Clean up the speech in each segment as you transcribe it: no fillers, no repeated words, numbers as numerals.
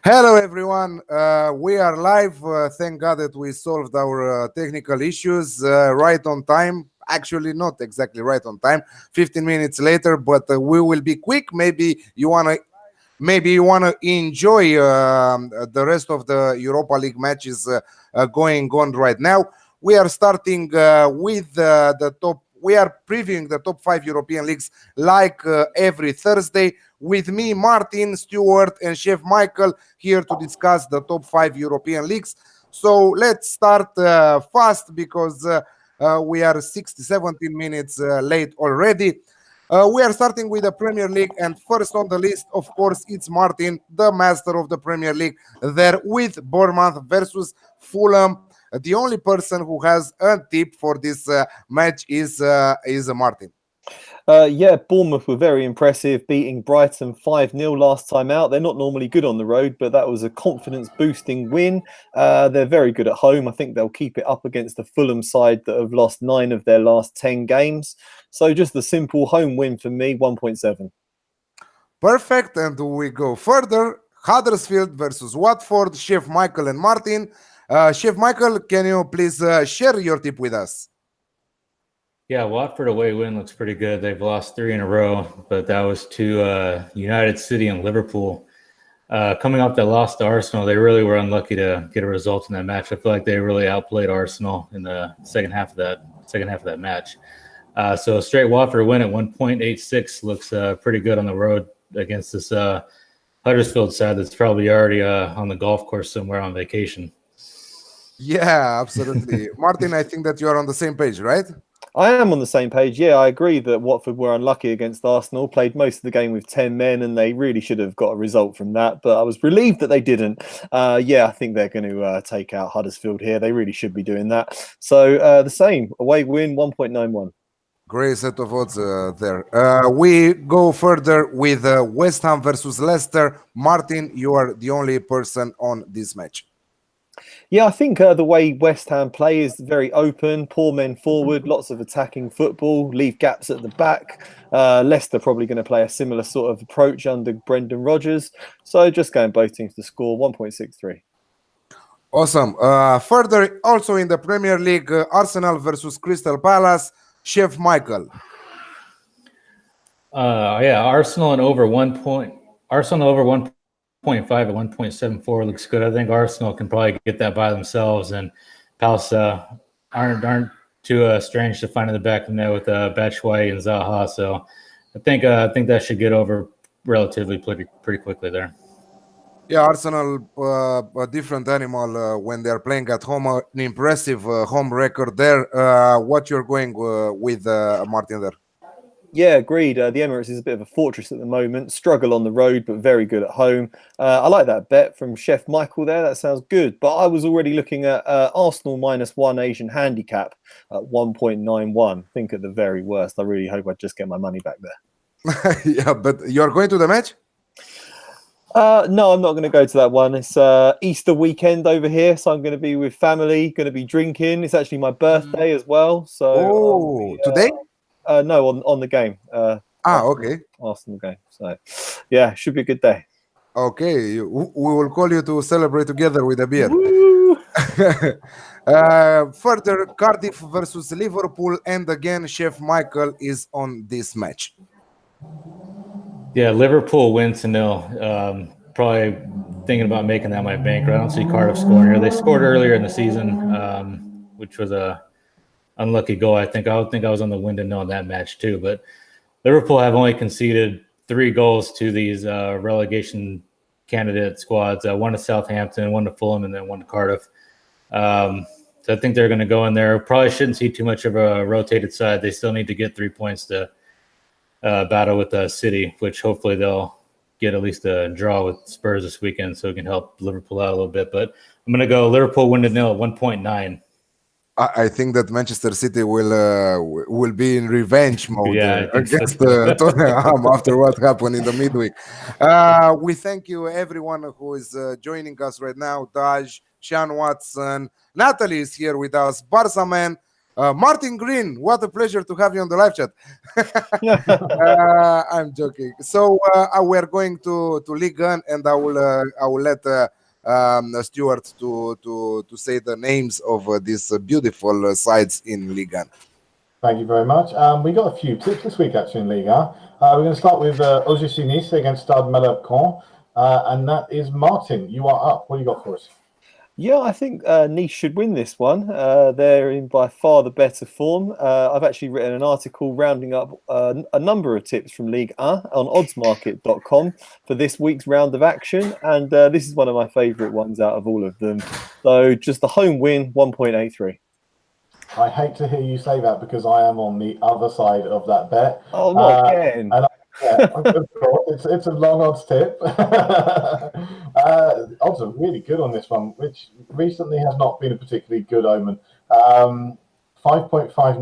Hello, everyone. We are live. Thank God that we solved our technical issues right on time. Actually, not exactly right on time. 15 minutes later, but we will be quick. Maybe you wanna enjoy the rest of the Europa League matches going on right now. We are starting with the top. We are previewing the top five European leagues like every Thursday with me, Martin, Stewart, and Chef Michael here to discuss the top five European leagues. So let's start fast because we are 60, 17 minutes late already. We are starting with the Premier League, and first on the list, of course, it's Martin, the master of the Premier League, there with Bournemouth versus Fulham. The only person who has a tip for this match is Martin. Yeah, Bournemouth were very impressive, beating Brighton 5-0 last time out. They're not normally good on the road, but that was a confidence-boosting win. They're very good at home. I think they'll keep it up against the Fulham side that have lost 9 of their last 10 games. So just the simple home win for me, 1.7. Perfect, and we go further. Huddersfield versus Watford, Chef Michael and Martin. Chef Michael, can you please share your tip with us? Yeah, Watford away win looks pretty good. They've lost 3 in a row, but that was to United City and Liverpool. Coming off that loss to Arsenal, they really were unlucky to get a result in that match. I feel like they really outplayed Arsenal in the second half of that match. So a straight Watford win at 1.86 looks pretty good on the road against this Huddersfield side that's probably already on the golf course somewhere on vacation. Yeah, absolutely. Martin, I think that you are on the same page, right? I am on the same page. Yeah, I agree that Watford were unlucky against Arsenal, played most of the game with 10 men, and they really should have got a result from that. But I was relieved that they didn't. Yeah, I think they're going to take out Huddersfield here. They really should be doing that. So the same, away win, 1.91. Great set of odds there. We go further with West Ham versus Leicester. Martin, you are the only person on this match. Yeah, I think the way West Ham play is very open, poor men forward, lots of attacking football, leave gaps at the back. Leicester probably going to play a similar sort of approach under Brendan Rodgers. So just going both teams to score, 1.63. Awesome. Further, also in the Premier League, Arsenal versus Crystal Palace. Chef Michael. Yeah, Arsenal over 1.5 at 1.74 looks good. I think Arsenal can probably get that by themselves, and Palace aren't too strange to find in the back of the net with Batshuayi and Zaha. So I think that should get over relatively pretty quickly there. Yeah, Arsenal, a different animal when they're playing at home. An impressive home record there. What you're going with, Martin, there? Yeah, agreed. The Emirates is a bit of a fortress at the moment. Struggle on the road, but very good at home. I like that bet from Chef Michael there. That sounds good. But I was already looking at Arsenal -1 Asian handicap at 1.91. I think at the very worst. I really hope I just get my money back there. Yeah, but you're going to the match? No, I'm not going to go to that one. It's Easter weekend over here, so I'm going to be with family, going to be drinking. It's actually my birthday as well. So today? No, on the game. Okay. Arsenal game. So, yeah, should be a good day. Okay, we will call you to celebrate together with a beer. Further, Cardiff versus Liverpool, and again, Chef Michael is on this match. Yeah, Liverpool wins to 0. Probably thinking about making that my banker. I don't see Cardiff scoring here. They scored earlier in the season, which was a unlucky goal. I think I was on the win to 0 in that match too. But Liverpool have only conceded 3 goals to these relegation candidate squads. 1 to Southampton, 1 to Fulham, and then 1 to Cardiff. So I think they're going to go in there. Probably shouldn't see too much of a rotated side. They still need to get 3 points to battle with City, which hopefully they'll get at least a draw with Spurs this weekend, so it can help Liverpool out a little bit. But I'm going to go Liverpool win to 0 at 1.9. I think that Manchester City will be in revenge mode against Tottenham after what happened in the midweek. We thank you, everyone who is joining us right now. Daj, Sean Watson, Natalie is here with us. Barca Man, Martin Green, what a pleasure to have you on the live chat. I'm joking. So we are going to Ligue 1, and I will let Stuart to say the names of these beautiful sides in Ligue 1. Thank you very much. We got a few tips this week actually in Liga. We're going to start with OGC Nice against Stade Malherbe, and that is Martin. You are up. What do you got for us? Yeah, I think Nice should win this one. They're in by far the better form. I've actually written an article rounding up a number of tips from Ligue 1 on oddsmarket.com for this week's round of action. And this is one of my favourite ones out of all of them. So just the home win, 1.83. I hate to hear you say that because I am on the other side of that bet. Oh, not again. Of course, it's a long odds tip. Odds are really good on this one, which recently has not been a particularly good omen. 5.59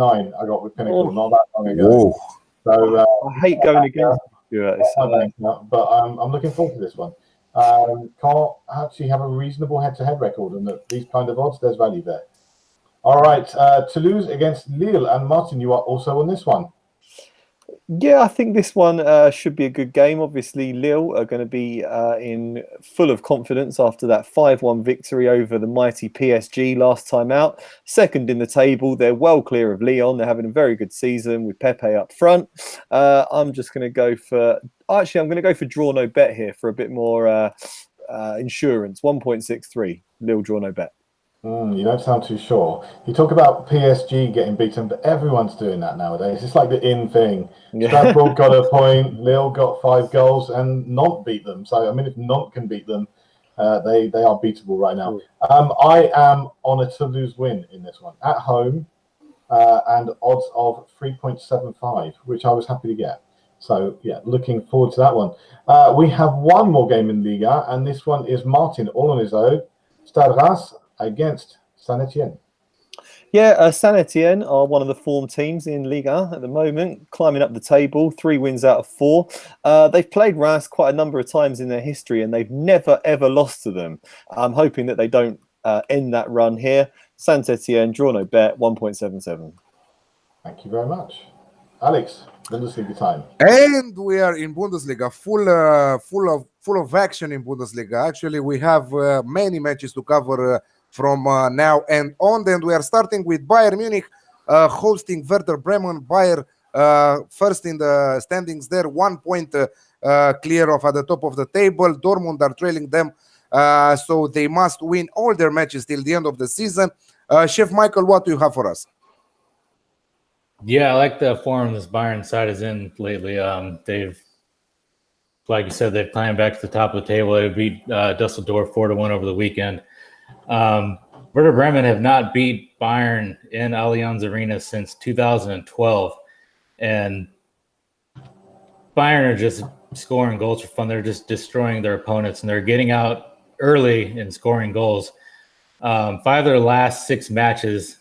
I got with Pinnacle not that long ago. Whoa. So I hate going against you. But I'm looking forward to this one. Can't actually have a reasonable head-to-head record, and at these kind of odds, there's value there. All right, Toulouse against Lille, and Martin, you are also on this one. Yeah, I think this one should be a good game. Obviously, Lille are going to be in full of confidence after that 5-1 victory over the mighty PSG last time out. Second in the table, they're well clear of Lyon. They're having a very good season with Pepe up front. I'm just going to go for... Actually, I'm going to go for draw no bet here for a bit more insurance. 1.63, Lille draw no bet. You don't sound too sure. You talk about PSG getting beaten, but everyone's doing that nowadays. It's like the in thing. Yeah. Strasbourg got a point, Lille got 5 goals, and Nantes beat them. So, I mean, if Nantes can beat them, they are beatable right now. I am on a Toulouse win in this one. At home, and odds of 3.75, which I was happy to get. So, yeah, looking forward to that one. We have one more game in Liga, and this one is Martin all on his own. Stade Reims against Saint-Etienne. Yeah, Saint-Etienne are one of the form teams in Ligue 1 at the moment, climbing up the table, 3 wins out of 4. They've played Reims quite a number of times in their history, and they've never, ever lost to them. I'm hoping that they don't end that run here. Saint-Etienne, draw no bet, 1.77. Thank you very much. Alex, Bundesliga time. And we are in Bundesliga, full of action in Bundesliga. Actually, we have many matches to cover from now and on. And we are starting with Bayern Munich hosting Werder Bremen. Bayern first in the standings there, 1 point clear of at the top of the table. Dortmund are trailing them, so they must win all their matches till the end of the season. Chef Michael, what do you have for us? Yeah, I like the form this Bayern side is in lately. They've, like you said, they've climbed back to the top of the table. They beat Dusseldorf 4-1 over the weekend. Werder Bremen have not beat Bayern in Allianz Arena since 2012. And Bayern are just scoring goals for fun. They're just destroying their opponents, and they're getting out early and scoring goals. 5 of their last 6 matches,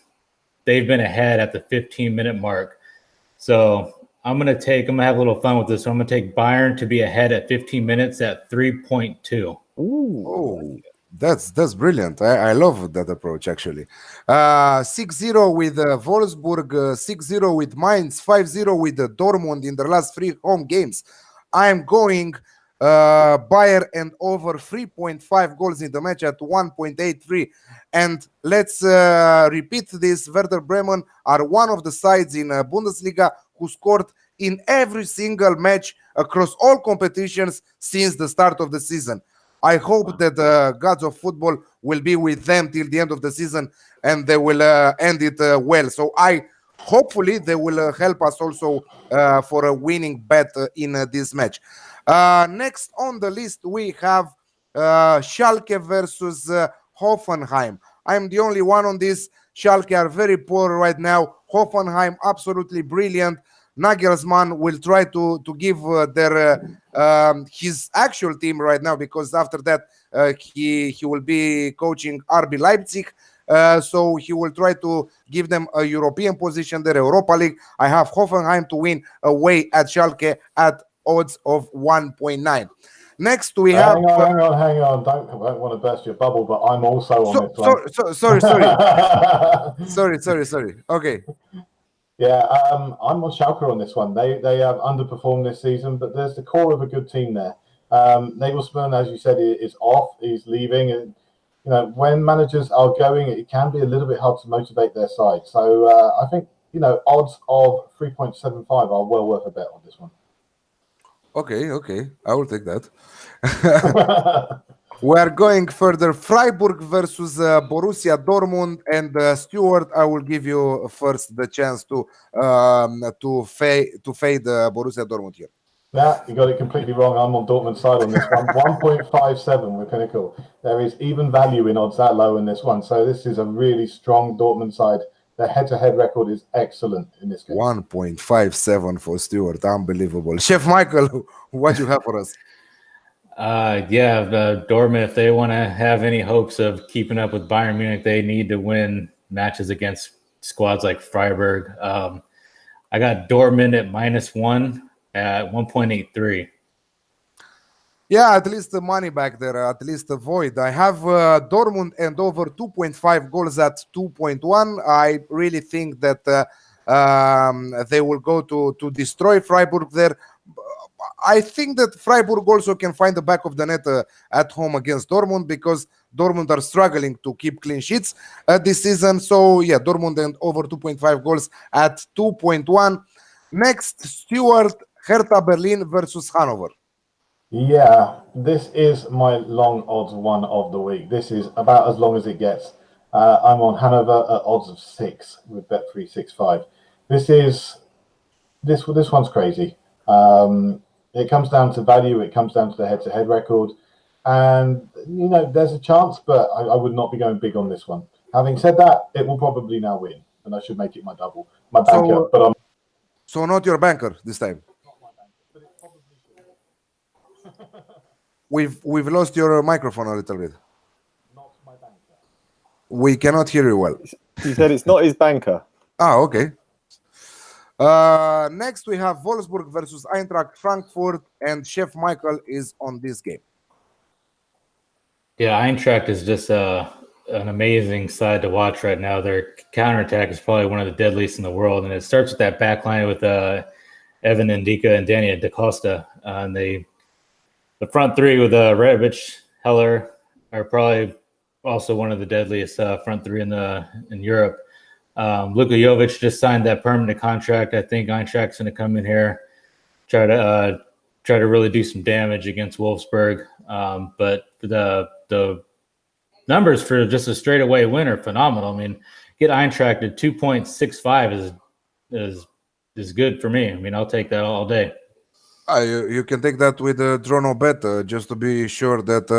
they've been ahead at the 15-minute mark. So I'm going to have a little fun with this. So I'm going to take Bayern to be ahead at 15 minutes at 3.2. Oh, that's brilliant. I love that approach, actually. 6-0 with Wolfsburg, 6-0 with Mainz, 5-0 with Dortmund in their last 3 home games. I'm going Bayern and over 3.5 goals in the match at 1.83. And let's repeat this. Werder Bremen are one of the sides in Bundesliga who scored in every single match across all competitions since the start of the season. I hope that the gods of football will be with them till the end of the season and they will end it well. So hopefully they will help us also for a winning bet in this match. Next on the list, we have Schalke versus Hoffenheim. I'm the only one on this. Schalke are very poor right now. Hoffenheim absolutely brilliant. Nagelsmann will try to give his actual team right now, because after that he will be coaching RB Leipzig. So he will try to give them a European position there, Europa League. I have Hoffenheim to win away at Schalke at odds of 1.9. Next, we have. Hang on. Don't want to burst your bubble, but I'm also on this one. Sorry. Okay. Yeah, I'm on Schalke on this one. They have underperformed this season, but there's the core of a good team there. Nagelsmann, as you said, is off. He's leaving, and when managers are going, it can be a little bit hard to motivate their side. So I think odds of 3.75 are well worth a bet on this one. Okay, I will take that. We are going further. Freiburg versus Borussia Dortmund, and Stuart, I will give you first the chance to fade Borussia Dortmund here. Yeah, you got it completely wrong. I'm on Dortmund's side on this one. 1.57 with Pinnacle. There is even value in odds that low in this one. So this is a really strong Dortmund side. Their head-to-head record is excellent in this game. 1.57 for Stuart. Unbelievable. Chef Michael, what do you have for us? Dortmund, if they want to have any hopes of keeping up with Bayern Munich, they need to win matches against squads like Freiburg. I got Dortmund at -1 at 1.83. Yeah, at least the money back there, at least avoid. I have Dortmund and over 2.5 goals at 2.1. I really think that they will go to destroy Freiburg there. I think that Freiburg also can find the back of the net at home against Dortmund, because Dortmund are struggling to keep clean sheets this season. So yeah, Dortmund and over 2.5 goals at 2.1. Next, Stuart, Hertha Berlin versus Hanover. Yeah, this is my long odds one of the week. This is about as long as it gets. I'm on Hanover at odds of 6 with Bet365. This one's crazy. It comes down to value. It comes down to the head-to-head record, and there's a chance, but I would not be going big on this one. Having said that, it will probably now win, and I should make it my banker. So not your banker this time. We've lost your microphone a little bit. Not my banker. We cannot hear you well. He said it's not his banker. Okay. Next, we have Wolfsburg versus Eintracht Frankfurt, and Chef Michael is on this game. Yeah, Eintracht is just an amazing side to watch right now. Their counterattack is probably one of the deadliest in the world, and it starts with that back line with Evan Ndika and Danny Da Costa. And the front three with Rebic, Heller are probably also one of the deadliest front three in Europe. Luka Jovic just signed that permanent contract. I think Eintracht's going to come in here, try to really do some damage against Wolfsburg. But the numbers for just a straightaway win are phenomenal. I mean, get Eintracht at 2.65 is good for me. I mean, I'll take that all day. You can take that with a draw no bet, just to be sure that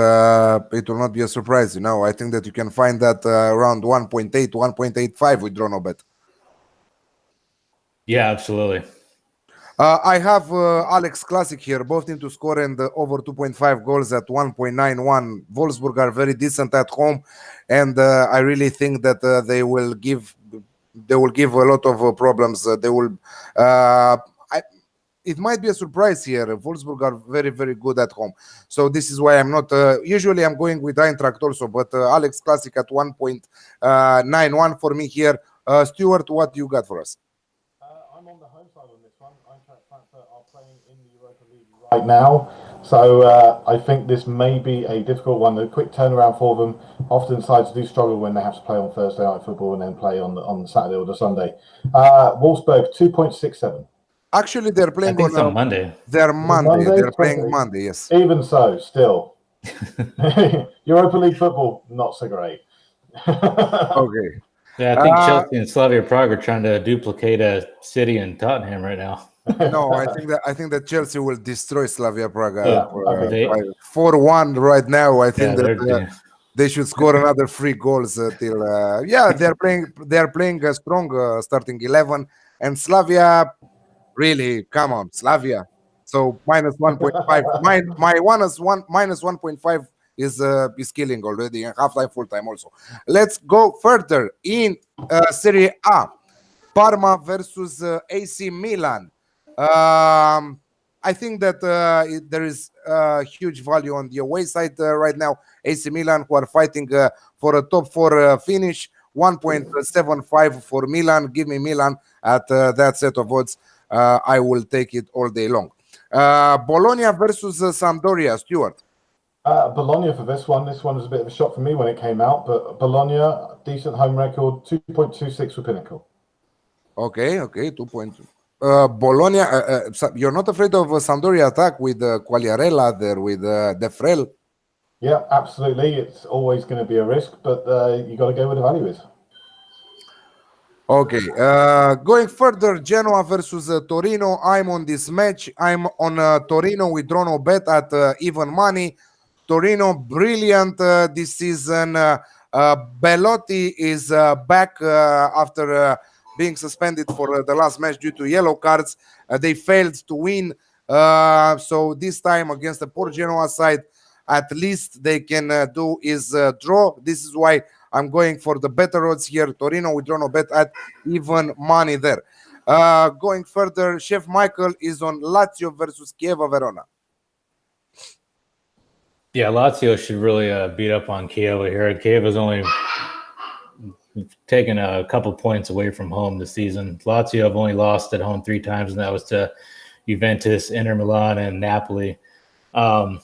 it will not be a surprise. I think that you can find that around 1.8, 1.85 with draw no bet. Yeah, absolutely. I have Alex Classic here, both teams to score and over 2.5 goals at 1.91. Wolfsburg are very decent at home, and I really think that they will give a lot of problems. It might be a surprise here. Wolfsburg are very, very good at home. So this is why I'm not... usually I'm going with Eintracht also, but Alex Classic at 1.91 for me here. Stuart, what do you got for us? I'm on the home side on this one. Eintracht Frankfurt are playing in the Europa League right now. So I think this may be a difficult one. A quick turnaround for them. Often sides do struggle when they have to play on Thursday night football and then play on Saturday or the Sunday. Wolfsburg, 2.67. Actually, they're playing on Monday. They're Monday. They're playing Monday, yes. Even so, still. Europa League football, not so great. Okay. Yeah, I think Chelsea and Slavia Prague are trying to duplicate City and Tottenham right now. No, I think that Chelsea will destroy Slavia Prague. 4-1 right now. I think they should score another 3 goals till. They're playing a strong starting 11, and Slavia. Really, come on, Slavia. So minus 1.5. My one is minus 1.5 is killing already, and half-time, full-time also. Let's go further in Serie A. Parma versus AC Milan. I I think that there is huge value on the away side right now. AC Milan, who are fighting for a top 4 finish, 1.75 for Milan. Give me Milan at that set of odds. I will take it all day long. Bologna versus Sampdoria, Stuart. Bologna for this one. This one was a bit of a shock for me when it came out, but Bologna, decent home record, 2.26 for Pinnacle. Okay, 2.2. Bologna, you're not afraid of a Sampdoria attack with Quagliarella there, with De Frel? Yeah, absolutely. It's always going to be a risk, but you got to go where the value is. Okay, going further, Genoa versus Torino. I'm on this match. I'm on Torino with Drono bet at even money. Torino, brilliant this season. Belotti is back after being suspended for the last match due to yellow cards. They failed to win. So this time against the poor Genoa side, at least they can do is draw. This is why I'm going for the better odds here. Torino with Drono bet at even money there. Going further, Chef Michael is on Lazio versus Chievo Verona. Yeah, Lazio should really beat up on Chievo here. Chievo's only taken a couple points away from home this season. Lazio have only lost at home 3 times, and that was to Juventus, Inter Milan, and Napoli. I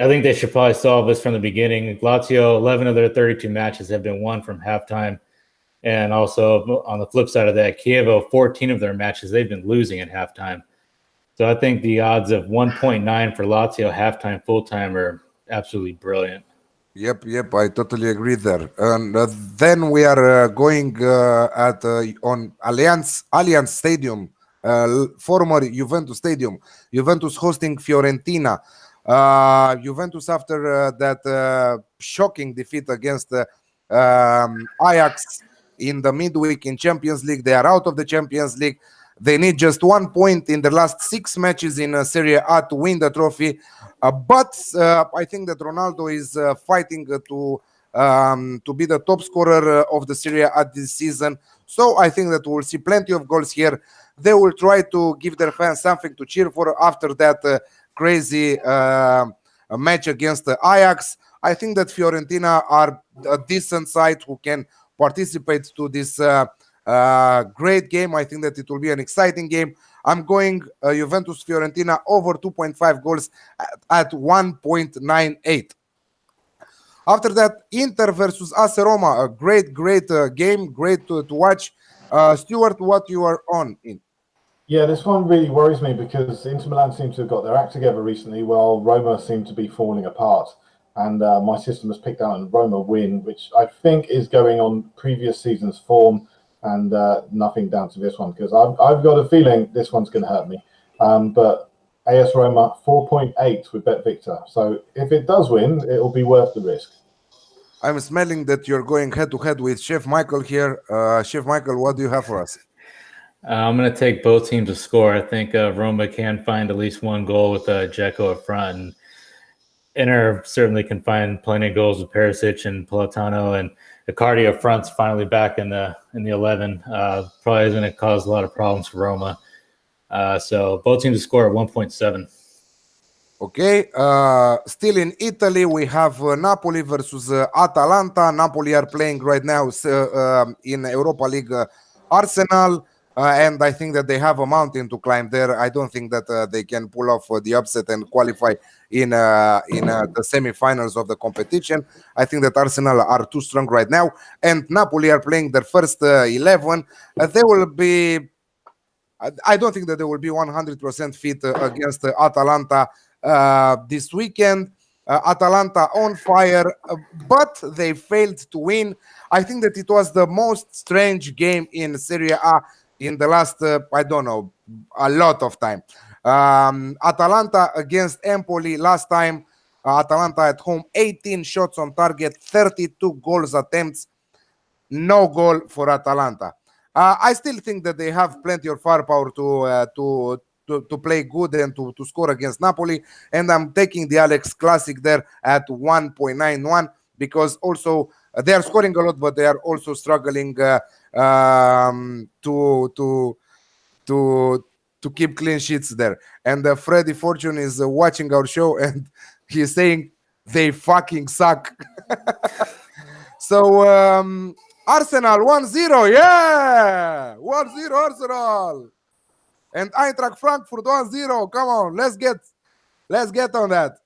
think they should probably solve this from the beginning. Lazio, 11 of their 32 matches have been won from halftime. And also on the flip side of that, Chievo, 14 of their matches, they've been losing at halftime. So I think the odds of 1.9 for Lazio halftime, full-time are absolutely brilliant. Yep, I totally agree there. And then we are going on Allianz Stadium, former Juventus Stadium. Juventus hosting Fiorentina. Juventus, after that shocking defeat against Ajax in the midweek in Champions League, they are out of the Champions League. They need just 1 point in the last 6 matches in Serie A to win the trophy. But I think that Ronaldo is fighting to be the top scorer of the Serie A this season. So I think that we'll see plenty of goals here. They will try to give their fans something to cheer for after that crazy match against Ajax. I think that Fiorentina are a decent side who can participate to this great game. I think that it will be an exciting game. I'm going Juventus Fiorentina over 2.5 goals at 1.98. After that, Inter versus AC Roma, a great game, great to watch. Stuart, what you are on in? Yeah, this one really worries me because Inter Milan seem to have got their act together recently, while Roma seem to be falling apart. And my system has picked out a Roma win, which I think is going on previous season's form, and nothing down to this one, because I've got a feeling this one's going to hurt me. But AS Roma 4.8 with Bet Victor. So if it does win, it'll be worth the risk. I'm smelling that you're going head-to-head with Chef Michael here. Chef Michael, what do you have for us? I'm going to take both teams to score. I think Roma can find at least 1 goal with Dzeko up front. And Inter certainly can find plenty of goals with Perisic and Politano, and Icardi up front's finally back in the 11. Probably is going to cause a lot of problems for Roma. So both teams to score at 1.7. Okay, still in Italy, we have Napoli versus Atalanta. Napoli are playing right now in Europa League Arsenal, and I think that they have a mountain to climb there. I don't think that they can pull off the upset and qualify in the semi-finals of the competition. I think that Arsenal are too strong right now, and Napoli are playing their first 11. They will be. I don't think that they will be 100% fit against Atalanta this weekend. Atalanta on fire, but they failed to win. I think that it was the most strange game in Serie A in the last, I don't know, a lot of time. Atalanta against Empoli last time. Atalanta at home, 18 shots on target, 32 goals attempts. No goal for Atalanta. I still think that they have plenty of firepower to play good and to score against Napoli. And I'm taking the Alex Classic there at 1.91 because also they are scoring a lot, but they are also struggling to to keep clean sheets there. And Freddie Fortune is watching our show and he's saying they fucking suck. So Arsenal 1-0, yeah, 1-0 Arsenal. And Eintracht Frankfurt 1-0. Come on, let's get on that.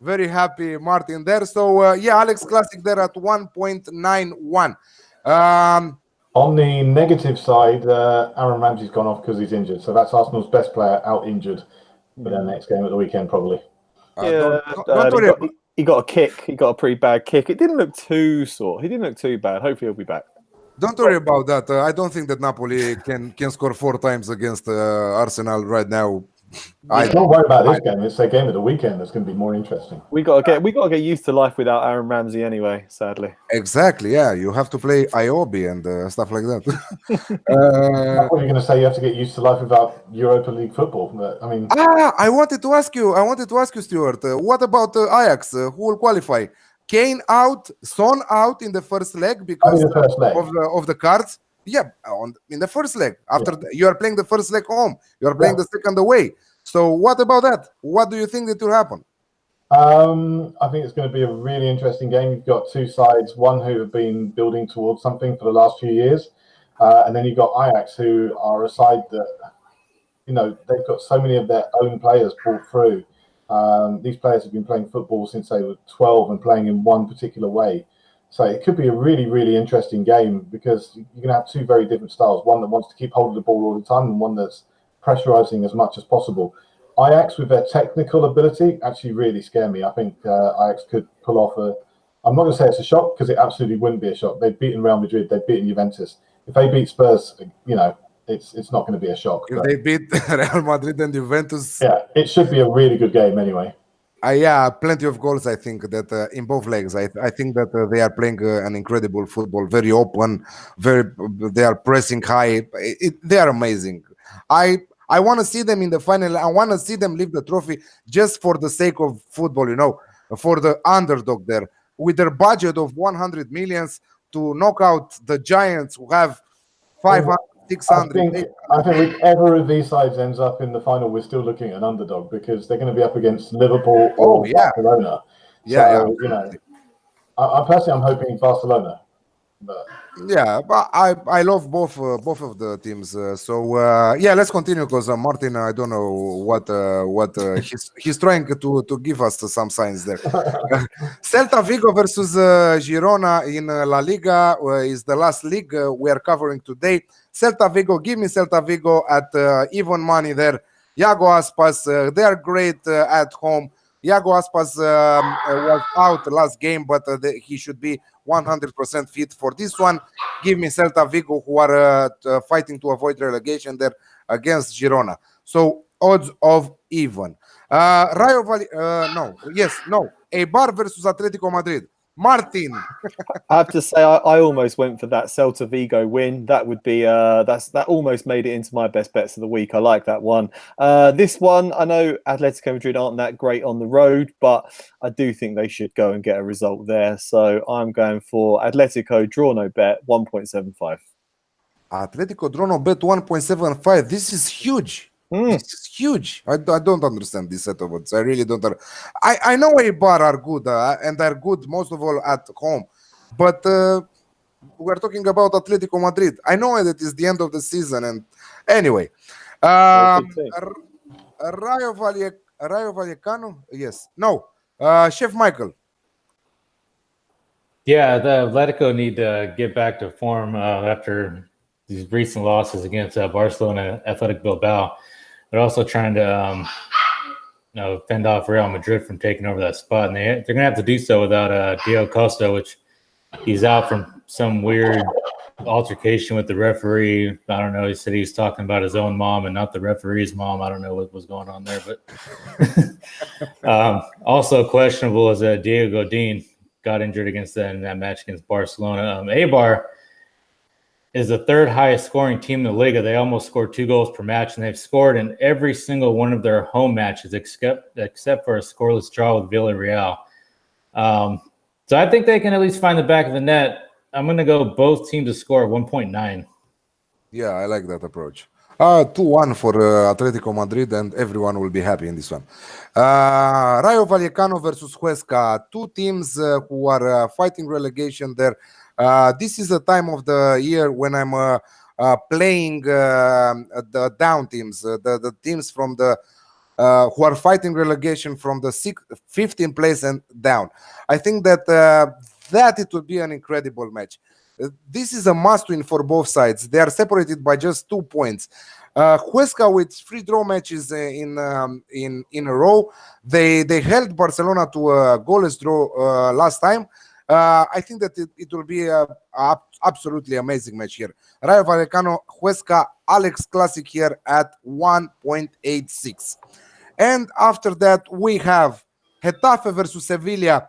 Very happy, Martin, there. So yeah, Alex Classic there at 1.91. On the negative side, Aaron Ramsey's gone off because he's injured. So that's Arsenal's best player out injured for their next game at the weekend, probably. Don't worry. He got a kick. He got a pretty bad kick. It didn't look too sore. He didn't look too bad. Hopefully he'll be back. Don't worry about that. I don't think that Napoli can score 4 times against Arsenal right now. Don't worry about this game. It's a game of the weekend that's going to be more interesting. We got to get used to life without Aaron Ramsey anyway. Sadly. Exactly. Yeah, you have to play Iobi and stuff like that. What are you going to say? You have to get used to life without Europa League football. But, I mean, I wanted to ask you, Stuart. What about Ajax? Who will qualify? Kane out, Son out in the first leg because of the cards. Yeah, in the first leg. After you are playing the first leg home, you are playing the second away. So what about that? What do you think that will happen? I think it's going to be a really interesting game. You've got two sides, one who have been building towards something for the last few years, and then you've got Ajax, who are a side that, they've got so many of their own players brought through. These players have been playing football since they were 12 and playing in one particular way. So it could be a really, really interesting game because you're going to have two very different styles. One that wants to keep hold of the ball all the time and one that's pressurizing as much as possible. Ajax, with their technical ability, actually really scare me. I think Ajax could pull off I'm not going to say it's a shock because it absolutely wouldn't be a shock. They've beaten Real Madrid. They've beaten Juventus. If they beat Spurs, it's not going to be a shock. If they beat Real Madrid and Juventus. Yeah, it should be a really good game anyway. Yeah, plenty of goals. I think that in both legs, I think that they are playing an incredible football, very open, they are pressing high. They are amazing. I want to see them in the final. I want to see them lift the trophy just for the sake of football, for the underdog there with their budget of 100 millions to knock out the giants who have 500. 600. I think whichever of these sides ends up in the final, we're still looking at an underdog because they're going to be up against Liverpool or Barcelona. I personally, I'm hoping Barcelona. But I love both of the teams. Let's continue because Martin, I don't know what he's trying to give us some signs there. Celta Vigo versus Girona in La Liga is the last league we are covering today. Celta Vigo, give me Celta Vigo at even money there. Iago Aspas, they are great at home. Iago Aspas was out last game, but he should be 100% fit for this one. Give me Celta Vigo, who are fighting to avoid relegation there against Girona. So odds of even. Rayo Vallecano, Eibar versus Atletico Madrid. Martin. I have to say, I almost went for that Celta Vigo win. That would be that almost made it into my best bets of the week. I like that one. This one, I know Atletico Madrid aren't that great on the road, but I do think they should go and get a result there. So I'm going for Atletico draw no bet 1.75. Atletico draw no bet 1.75. This is huge. This is huge. I don't understand this set of odds. I really don't. I know Eibar are good and are good most of all at home, but we're talking about Atletico Madrid. I know that it's the end of the season, and anyway, Rayo Vallecano. Yes, no, Chef Michael. Yeah, the Atletico need to get back to form after these recent losses against Barcelona, Athletic Bilbao. They're also trying to fend off Real Madrid from taking over that spot, and they're going to have to do so without Diego Costa, which he's out from some weird altercation with the referee. I don't know. He said he was talking about his own mom and not the referee's mom. I don't know what was going on there, but also questionable is Diego Godin got injured in that match against Barcelona. Eibar is the third highest scoring team in the Liga. They almost scored 2 goals per match, and they've scored in every single one of their home matches except for a scoreless draw with Villarreal. So I think they can at least find the back of the net. I'm going to go both teams to score 1.9. Yeah, I like that approach. 2-1 for Atletico Madrid, and everyone will be happy in this one. Rayo Vallecano versus Huesca, two teams who are fighting relegation there. This is the time of the year when I'm playing the down teams, the teams from the who are fighting relegation from the 15th place and down. I think that that it will be an incredible match. This is a must-win for both sides. They are separated by just 2 points. Huesca with 3 draw matches in a row. They held Barcelona to a goalless draw last time. I think that it will be a absolutely amazing match here. Rayo Vallecano, Huesca, Alex Classic here at 1.86. And after that, we have Getafe versus Sevilla.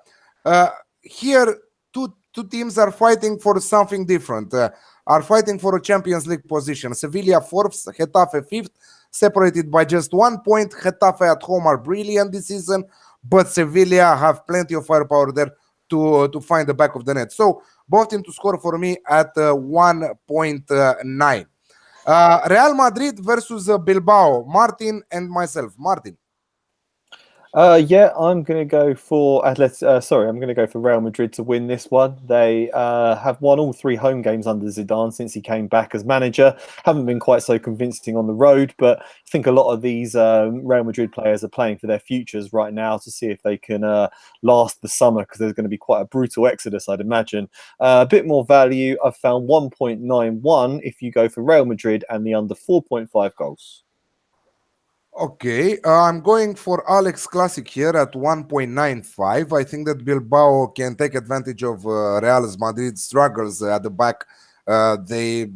Here, two teams are fighting for something different, are fighting for a Champions League position. Sevilla 4th, Getafe 5th, separated by just 1 point. Getafe at home are brilliant this season, but Sevilla have plenty of firepower there to find the back of the net. So both teams to score for me at 1.9. Real Madrid versus Bilbao. Martin and myself. Martin. Yeah, I'm going to go for I'm going to go for Real Madrid to win this one. They have won all 3 home games under Zidane since he came back as manager. Haven't been quite so convincing on the road, but I think a lot of these Real Madrid players are playing for their futures right now to see if they can last the summer, because there's going to be quite a brutal exodus, I'd imagine. A bit more value. I've found 1.91 if you go for Real Madrid and the under 4.5 goals. Okay, I'm going for Alex Classic here at 1.95. I think that Bilbao can take advantage of Real Madrid's struggles at the back. They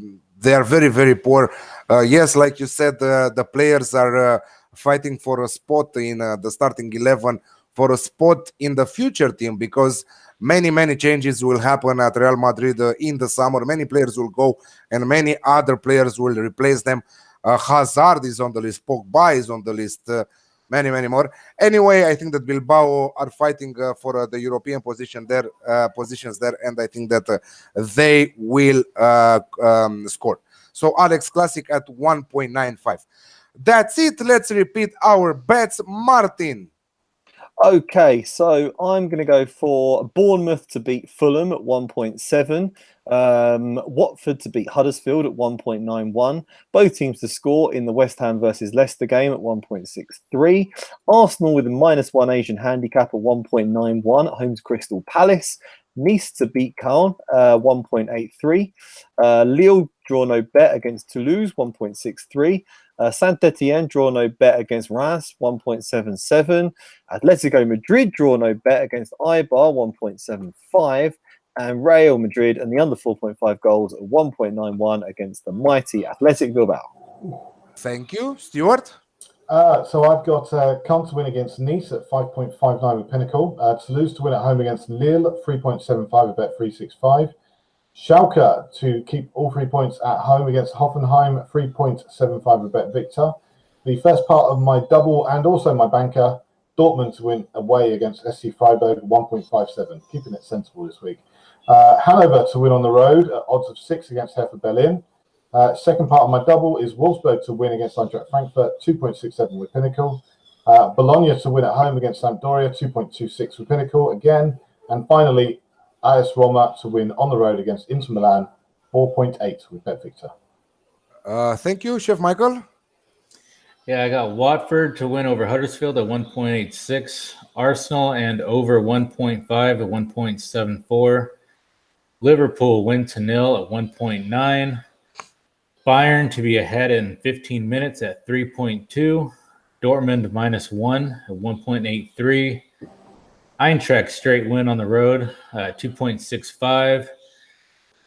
are very, very poor. Yes, like you said, the players are fighting for a spot in the starting 11, for a spot in the future team, because many changes will happen at Real Madrid in the summer. Many players will go and many other players will replace them. Hazard is on the list, Pogba is on the list, many more. Anyway, I think that Bilbao are fighting for the European positions there, and I think that they will score. So Alex Classic at 1.95. That's it. Let's repeat our bets. Martin. Okay, so I'm going to go for Bournemouth to beat Fulham at 1.7. Watford to beat Huddersfield at 1.91. Both teams to score in the West Ham versus Leicester game at 1.63. Arsenal with a -1 Asian handicap at 1.91 at home to Crystal Palace. Nice to beat Caen, 1.83. Lille draw no bet against Toulouse, 1.63. Saint-Etienne draw no bet against Reims, 1.77. Atletico Madrid draw no bet against Eibar, 1.75. And Real Madrid and the under 4.5 goals at 1.91 against the mighty Athletic Bilbao. Thank you. Stuart? So I've got Caen to win against Nice at 5.59 with Pinnacle. Toulouse to win at home against Lille at 3.75 with Bet 365. Schalke to keep all 3 points at home against Hoffenheim at 3.75 with Bet Victor. The first part of my double and also my banker, Dortmund to win away against SC Freiburg at 1.57, keeping it sensible this week. Hanover to win on the road at odds of 6 against Hertha Berlin. Second part of my double is Wolfsburg to win against Eintracht Frankfurt, 2.67 with Pinnacle. Bologna to win at home against Sampdoria, 2.26 with Pinnacle again. And finally, AS Roma to win on the road against Inter Milan, 4.8 with Bet Victor. Thank you, Chef Michael. Yeah, I got Watford to win over Huddersfield at 1.86. Arsenal and over 1.5 at 1.74. Liverpool win to 0 at 1.9. Bayern to be ahead in 15 minutes at 3.2. Dortmund -1 at 1.83. Eintracht straight win on the road at 2.65.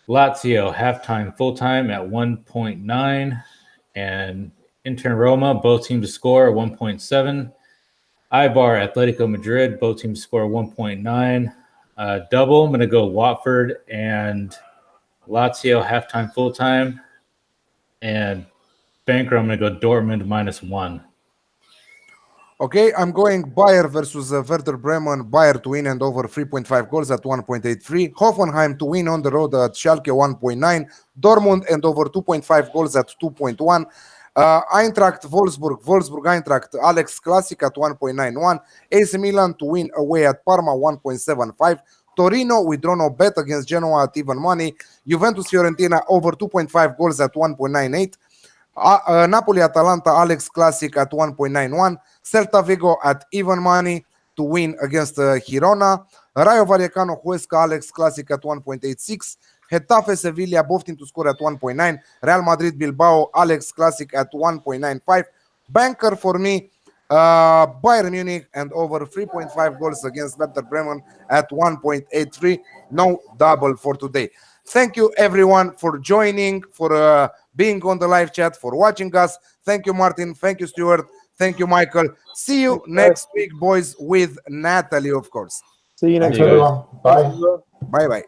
Lazio halftime full-time at 1.9. And Inter Roma, both teams to score 1.7. Eibar Atletico Madrid, both teams score 1.9. Double, I'm going to go Watford and Lazio halftime full-time. And banker, I'm going to go Dortmund -1. Okay, I'm going Bayer versus Werder Bremen. Bayer to win and over 3.5 goals at 1.83. Hoffenheim to win on the road at Schalke 1.9. Dortmund and over 2.5 goals at 2.1. Eintracht Wolfsburg Eintracht, Alex Classic at 1.91. AC Milan to win away at Parma 1.75. Torino, we draw no bet against Genoa at even money. Juventus Fiorentina over 2.5 goals at 1.98. Napoli Atalanta, Alex Classic at 1.91. Celta Vigo at even money to win against Girona. Rayo Vallecano Huesca, Alex Classic at 1.86. Getafe Sevilla, both teams to score at 1.9. Real Madrid Bilbao, Alex Classic at 1.95. Banker for me, Bayern Munich and over 3.5 goals against Werder Bremen at 1.83. No double for today. Thank you everyone for joining, for being on the live chat, for watching us. Thank you, Martin. Thank you, Stuart. Thank you, Michael. See you next week, boys, with Natalie, of course. See you next Thanks, week. everyone. Bye. Bye-bye.